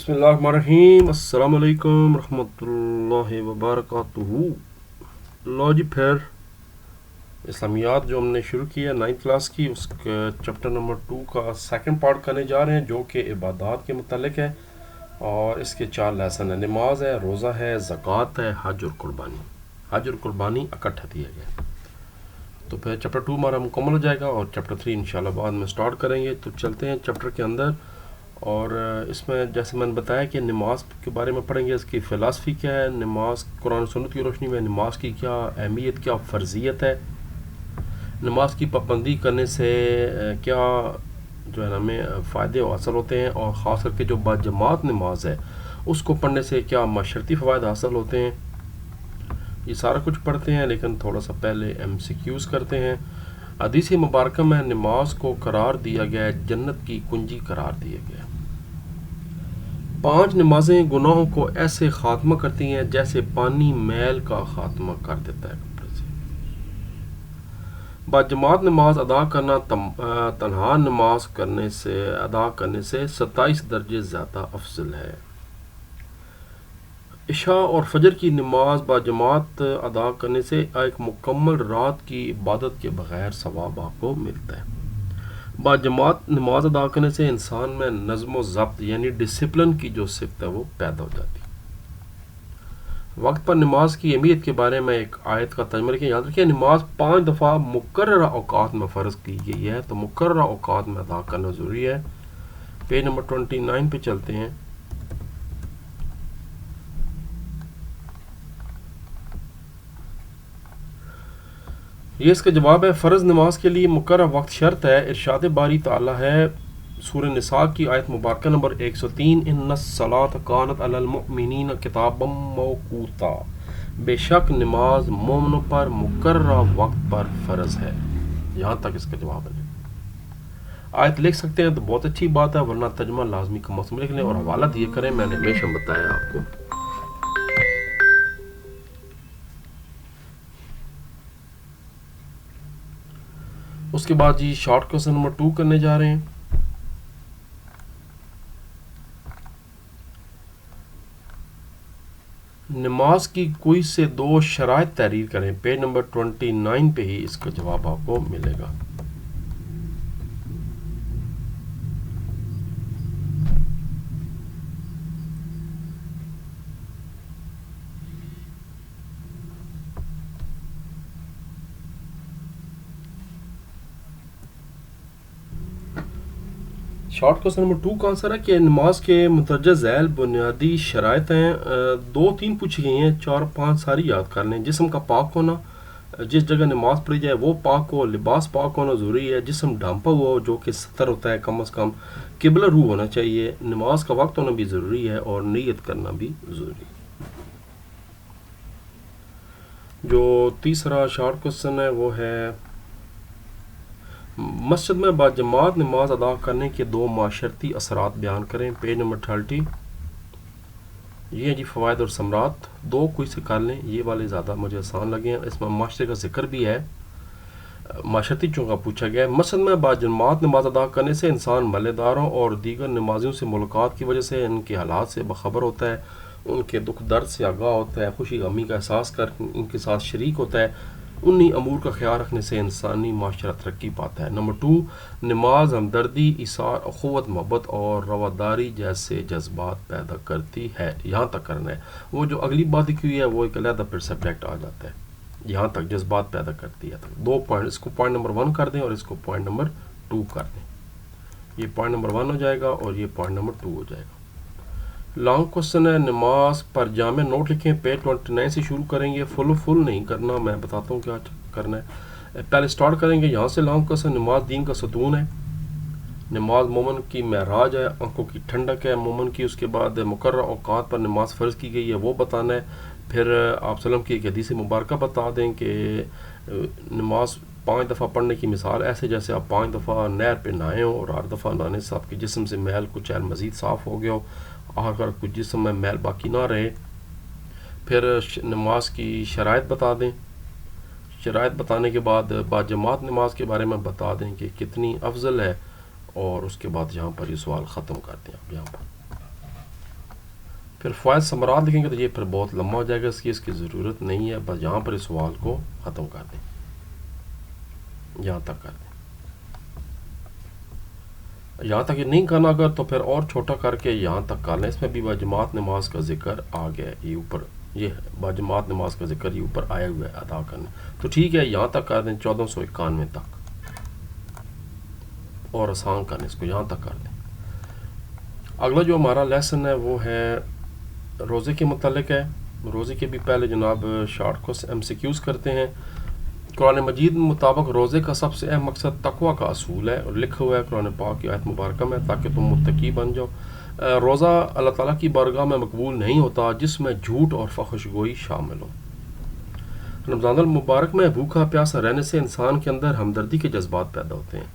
بسم اللہ الرحمن الرحیم، السلام علیکم ورحمۃ اللہ وبرکاتہ۔ لو جی، پھر اسلامیات جو ہم نے شروع کی ہے 9th کلاس کی، اس کا چیپٹر نمبر 2 کا سیکنڈ پارٹ کرنے جا رہے ہیں، جو کہ عبادات کے متعلق ہے، اور اس کے 4 لیسن ہیں۔ نماز ہے، روزہ ہے، زکوٰۃ ہے، حج اور قربانی۔ حج اور قربانی اکٹھا دیا گیا، تو پھر چیپٹر 2 ہمارا مکمل ہو جائے گا، اور چیپٹر 3 انشاءاللہ بعد میں سٹارٹ کریں گے۔ تو چلتے ہیں چیپٹر کے اندر، اور اس میں جیسے میں نے بتایا کہ نماز کے بارے میں پڑھیں گے، اس کی فلاسفی کیا ہے، نماز قرآن و سنت کی روشنی میں نماز کی کیا اہمیت، کیا فرضیت ہے، نماز کی پابندی کرنے سے کیا جو ہے ہمیں فائدے حاصل ہوتے ہیں، اور خاص کر کے جو باجماعت نماز ہے اس کو پڑھنے سے کیا معاشرتی فوائد حاصل ہوتے ہیں۔ یہ سارا کچھ پڑھتے ہیں، لیکن تھوڑا سا پہلے MCQs کرتے ہیں۔ حدیث مبارکہ میں نماز کو قرار دیا گیا ہے، جنت کی کنجی قرار دیا گیا ہے۔ 5 نمازیں گناہوں کو ایسے خاتمہ کرتی ہیں جیسے پانی میل کا خاتمہ کر دیتا ہے کپڑے سے۔ باجماعت نماز ادا کرنا تنہا نماز ادا کرنے سے 27 درجے زیادہ افضل ہے۔ عشاء اور فجر کی نماز باجماعت ادا کرنے سے ایک مکمل رات کی عبادت کے بغیر ثواب آپ کو ملتا ہے۔ باجماعت نماز ادا کرنے سے انسان میں نظم و ضبط یعنی ڈسپلن کی جو صفت ہے وہ پیدا ہو جاتی ہے۔ وقت پر نماز کی اہمیت کے بارے میں ایک آیت کا ترجمہ لکھیں۔ یاد رکھیں، نماز 5 دفعہ مقررہ اوقات میں فرض کی گئی ہے، تو مقررہ اوقات میں ادا کرنا ضروری ہے۔ پیج نمبر 29 پہ چلتے ہیں۔ یہ اس کا جواب ہے۔ فرض نماز کے لیے مقررہ وقت شرط ہے۔ ارشاد باری تعالیٰ ہے سورہ نساء کی آیت مبارکہ نمبر 103، ان الصلاۃ کانت علی المؤمنین کتابا موقوتا، بے شک نماز مومنوں پر مقررہ وقت پر فرض ہے۔ یہاں تک اس کا جواب ہے۔ آیت لکھ سکتے ہیں تو بہت اچھی بات ہے، ورنہ ترجمہ لازمی کم از کم لکھ لیں اور حوالہ دیا کریں، میں نے ہمیشہ بتایا آپ کو۔ اس کے بعد جی شارٹ کوسچن نمبر 2 کرنے جا رہے ہیں۔ نماز کی کوئی سے 2 شرائط تحریر کریں۔ پیج نمبر 29 پہ ہی اس کا جواب آپ کو ملے گا۔ شارٹ کوسچن نمبر 2 کا آنسر ہے کہ نماز کے مندرجہ ذیل بنیادی شرائط ہیں، 2-3 پوچھی گئی ہیں، 4-5 ساری یاد کر لیں۔ جسم کا پاک ہونا، جس جگہ نماز پڑھی جائے وہ پاک ہو، لباس پاک ہونا ضروری ہے، جسم ڈھانپا ہوا ہو جو کہ ستر ہوتا ہے کم از کم، قبلہ رو ہونا چاہیے، نماز کا وقت ہونا بھی ضروری ہے، اور نیت کرنا بھی ضروری ہے۔ جو تیسرا شارٹ کوسچن ہے وہ ہے مسجد میں باجماعت نماز ادا کرنے کے 2 معاشرتی اثرات بیان کریں۔ Page number 30۔ یہ جی فوائد اور ثمرات 2 کوئی سے کر لیں، یہ والے زیادہ مجھے آسان لگے ہیں، اس میں معاشرے کا ذکر بھی ہے، معاشرتی چونکہ پوچھا گیا ہے۔ مسجد میں باجماعت نماز ادا کرنے سے انسان محلے داروں اور دیگر نمازیوں سے ملاقات کی وجہ سے ان کے حالات سے باخبر ہوتا ہے، ان کے دکھ درد سے آگاہ ہوتا ہے، خوشی غمی کا احساس کر ان کے ساتھ شریک ہوتا ہے، انہی امور کا خیال رکھنے سے انسانی معاشرہ ترقی پاتا ہے۔ نمبر 2، نماز ہمدردی، ایثار، اخوت، محبت اور رواداری جیسے جذبات پیدا کرتی ہے۔ یہاں تک کرنا ہے، وہ جو اگلی بات لکھی ہوئی ہے وہ ایک علیحدہ پھر سبجیکٹ آ جاتا ہے۔ یہاں تک جذبات پیدا کرتی ہے، 2 پوائنٹ، اس کو پوائنٹ نمبر 1 کر دیں اور اس کو پوائنٹ نمبر 2 کر دیں۔ یہ پوائنٹ نمبر 1 ہو جائے گا اور یہ پوائنٹ نمبر 2 ہو جائے گا۔ لانگ کوسچن ہے، نماز پر جامع نوٹ لکھیں۔ پیج 29 سے شروع کریں گے، فل نہیں کرنا، میں بتاتا ہوں کیا کرنا ہے۔ پہلے سٹارٹ کریں گے یہاں سے۔ لانگ کوسچن، نماز دین کا ستون ہے، نماز مومن کی معراج ہے، آنکھوں کی ٹھنڈک ہے مومن کی۔ اس کے بعد مقررہ اوقات پر نماز فرض کی گئی ہے وہ بتانا ہے۔ پھر آپ وسلم کی ایک حدیث مبارکہ بتا دیں کہ نماز 5 دفعہ پڑھنے کی مثال ایسے جیسے آپ 5 دفعہ نہر پہ نہائے ہوں، اور 8 دفعہ نہانے سے آپ کے جسم سے میل کچھ مزید صاف ہو گیا ہو، اگر کچھ جسم میں میل باقی نہ رہے۔ پھر نماز کی شرائط بتا دیں، شرائط بتانے کے بعد باجماعت نماز کے بارے میں بتا دیں کہ کتنی افضل ہے، اور اس کے بعد یہاں پر یہ سوال ختم کرتے ہیں آپ یہاں پر۔ پھر فوائد ثمرات لکھیں گے تو یہ پھر بہت لمبا ہو جائے گا، اس کی ضرورت نہیں ہے، بس یہاں پر اس سوال کو ختم کر دیں، یہاں تک کر دیں، یہاں تک یہ نہیں کرنا اگر تو پھر اور چھوٹا کر کے یہاں تک کر لیں۔ اس میں بھی باجماعت نماز کا ذکر آ گیا ہے، یہ اوپر یہ ہے باجماعت نماز کا ذکر یہ اوپر آیا ہوا ہے ادا کرنے، تو ٹھیک ہے یہاں تک کر دیں 1491 تک، اور آسان کریں اس کو، یہاں تک کر دیں۔ اگلا جو ہمارا لیسن ہے وہ ہے روزے کے متعلق ہے۔ روزے کے بھی پہلے جناب شارٹ کو ایم سی کیوز کرتے ہیں۔ قرآن مجید مطابق روزے کا سب سے اہم مقصد تقوی کا اصول ہے، اور لکھا ہوا ہے قرآن پاک کی آیت مبارکہ میں، تاکہ تم متقی بن جاؤ۔ روزہ اللہ تعالیٰ کی بارگاہ میں مقبول نہیں ہوتا جس میں جھوٹ اور فحش گوئی شامل ہو۔ رمضان المبارک میں بھوکا پیاسا رہنے سے انسان کے اندر ہمدردی کے جذبات پیدا ہوتے ہیں۔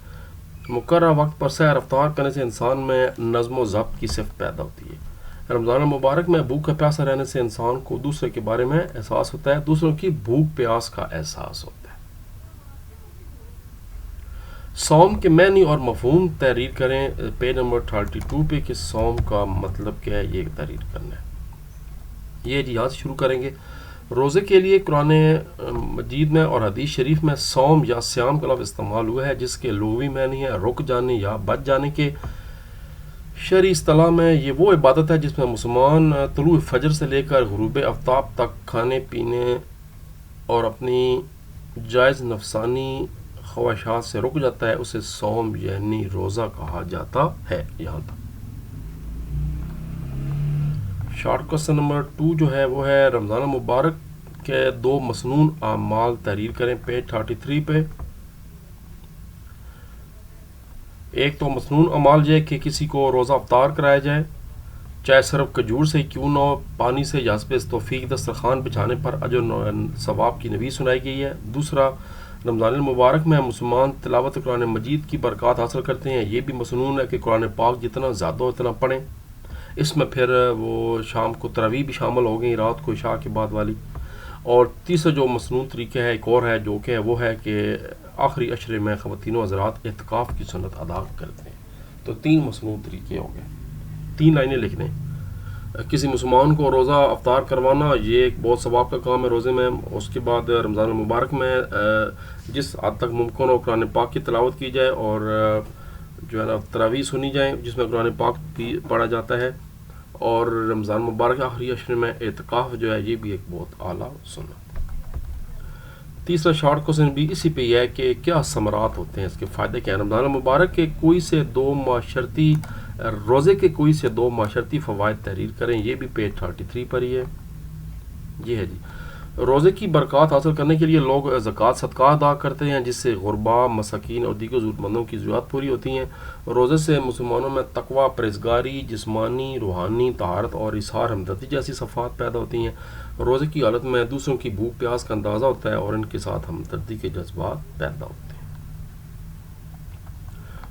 مقررہ وقت پر سیر افطار کرنے سے انسان میں نظم و ضبط کی صفت پیدا ہوتی ہے۔ رمضان المبارک میں بھوکا پیاسا رہنے سے انسان کو دوسرے کے بارے میں احساس ہوتا ہے، دوسروں کی بھوک پیاس کا احساس ہوتا ہے۔ صوم کے معنی اور مفہوم تحریر کریں، پیج نمبر 32 پہ، کہ صوم کا مطلب کیا ہے یہ تحریر کرنا ہے۔ یہ یہاں سے شروع کریں گے۔ روزے کے لیے قرآن مجید میں اور حدیث شریف میں صوم یا صیام کا لفظ استعمال ہوا ہے، جس کے لغوی معنی ہے رک جانے یا بچ جانے کے۔ شرعی اصطلاح میں یہ وہ عبادت ہے جس میں مسلمان طلوع فجر سے لے کر غروب آفتاب تک کھانے پینے اور اپنی جائز نفسانی خواہشات سے رک جاتا ہے، اسے صوم یعنی روزہ کہا جاتا ہے۔ یہاں تک شارٹ کوسچن نمبر 2 جو ہے وہ ہے رمضان المبارک کے 2 مسنون اعمال تحریر کریں، پیج 33 پہ۔ ایک تو مسنون اعمال یہ ہے کہ کسی کو روزہ افطار کرایا جائے، چاہے صرف کھجور سے کیوں نہ ہو، پانی سے یا حسب توفیق دسترخوان بچھانے پر اجر و ثواب کی نوید سنائی گئی ہے۔ دوسرا، رمضان المبارک میں مسلمان تلاوت قرآن مجید کی برکات حاصل کرتے ہیں، یہ بھی مسنون ہے کہ قرآن پاک جتنا زیادہ ہو اتنا پڑھیں۔ اس میں پھر وہ شام کو تراویح بھی شامل ہو گئی، رات کو عشاء کے بعد والی۔ اور تیسرا جو مسنون طریقہ ہے ایک اور ہے جو کہ وہ ہے کہ آخری عشرے میں خواتین و حضرات اعتکاف کی سنت ادا کرتے ہیں۔ تو 3 مسنون طریقے ہو گئے، 3 لائنیں لکھ دیں۔ کسی مسلمان کو روزہ افطار کروانا یہ ایک بہت ثواب کا کام ہے روزے میں۔ اس کے بعد رمضان المبارک میں جس حد تک ممکن ہو قرآن پاک کی تلاوت کی جائے، اور جو ہے نا تراویح سنی جائیں جس میں قرآن پاک بھی پڑھا جاتا ہے، اور رمضان مبارک آخری عشرے میں اعتکاف جو ہے یہ بھی ایک بہت اعلیٰ سنت۔ تیسرا شارٹ کوسچن بھی اسی پہ یہ ہے کہ کیا ثمرات ہوتے ہیں، اس کے فائدے کیا ہیں۔ رمضان المبارک کے کوئی سے 2 معاشرتی روزے کے کوئی سے 2 معاشرتی فوائد تحریر کریں، یہ بھی پیج 33 پر ہی ہے۔ یہ ہے جی، روزے کی برکات حاصل کرنے کے لیے لوگ زکوٰۃ صدقہ ادا کرتے ہیں، جس سے غربا، مساکین اور دیگر ضرورت مندوں کی ضروریات پوری ہوتی ہیں۔ روزے سے مسلمانوں میں تقویٰ، پرہیزگاری، جسمانی روحانی طہارت اور اظہار ہمدردی جیسی صفات پیدا ہوتی ہیں۔ روزے کی حالت میں دوسروں کی بھوک پیاس کا اندازہ ہوتا ہے اور ان کے ساتھ ہمدردی کے جذبات پیدا ہوتے ہیں۔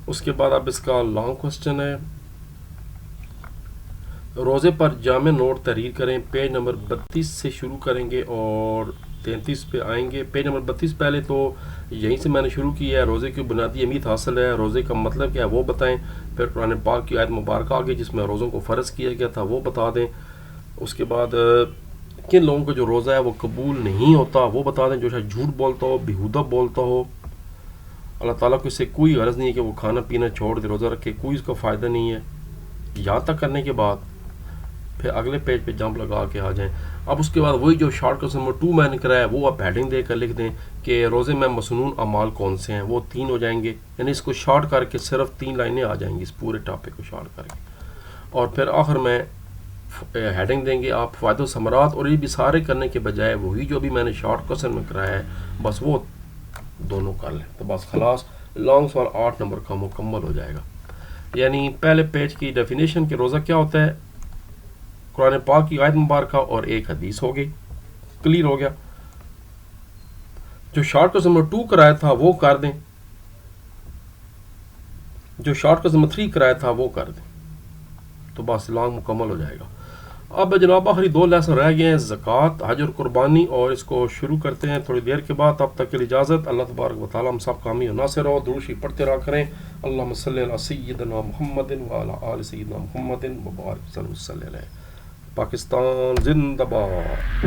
اس کے بعد اب اس کا لانگ کوسچن ہے، روزے پر جامع نوٹ تحریر کریں، پیج نمبر 32 سے شروع کریں گے اور 33 پہ آئیں گے۔ پیج نمبر 32 پہلے تو یہیں سے میں نے شروع کیا ہے، روزے کی بنیادی اہمیت حاصل ہے، روزے کا مطلب کیا ہے وہ بتائیں، پھر قرآن پاک کی آیت مبارکہ آگے جس میں روزوں کو فرض کیا گیا تھا وہ بتا دیں۔ اس کے بعد کن لوگوں کو جو روزہ ہے وہ قبول نہیں ہوتا وہ بتا دیں، جو شاید جھوٹ بولتا ہو، بیہودہ بولتا ہو، اللہ تعالیٰ کو اس سے کوئی غرض نہیں ہے کہ وہ کھانا پینا چھوڑ دے، روزہ رکھے، کوئی اس کا فائدہ نہیں ہے۔ یہاں تک کرنے کے بعد پھر اگلے پیج پہ جمپ لگا کے آ جائیں۔ اب اس کے بعد وہی جو شارٹ کوسچن نمبر 2 میں نے کرایا وہ آپ ہیڈنگ دے کر لکھ دیں کہ روزے میں مسنون اعمال کون سے ہیں، وہ 3 ہو جائیں گے، یعنی اس کو شارٹ کر کے صرف 3 لائنیں آ جائیں گی اس پورے ٹاپک کو شارٹ کر کے، اور پھر آخر میں ہیڈنگ دیں گے آپ فوائد و ثمرات، اور یہ بھی سارے کرنے کے بجائے وہی جو بھی میں نے شارٹ کوسچن میں کرایا ہے بس وہ دونوں کر لیں، تو بس خلاص لانگ سوال 8 نمبر کا مکمل ہو جائے گا۔ یعنی پہلے پیج کی ڈیفینیشن کہ روزہ کیا ہوتا ہے، قرآن پاک کی آیت مبارکہ اور ایک حدیث ہو گئی، کلیئر ہو گیا۔ جو شارٹ کوسچن نمبر 2 کرایا تھا وہ کر دیں، جو شارٹ کوسچن نمبر 3 کرایا تھا وہ کر دیں، تو بس لانگ مکمل ہو جائے گا۔ اب جناب آخری 2 لیسن رہ گئے ہیں، زکوٰۃ، حج اور قربانی، اور اس کو شروع کرتے ہیں تھوڑی دیر کے بعد۔ تب تک کے لیے اجازت، اللہ تبارک و تعالیٰ ہم سب کامی و ناصر ہو، درود شریف پڑھتے رہا کریں۔ اللہم صلی علی سیدنا محمد وعلی آل سیدنا محمد وبارک وسلم علیہ۔ پاکستان زندہ باد.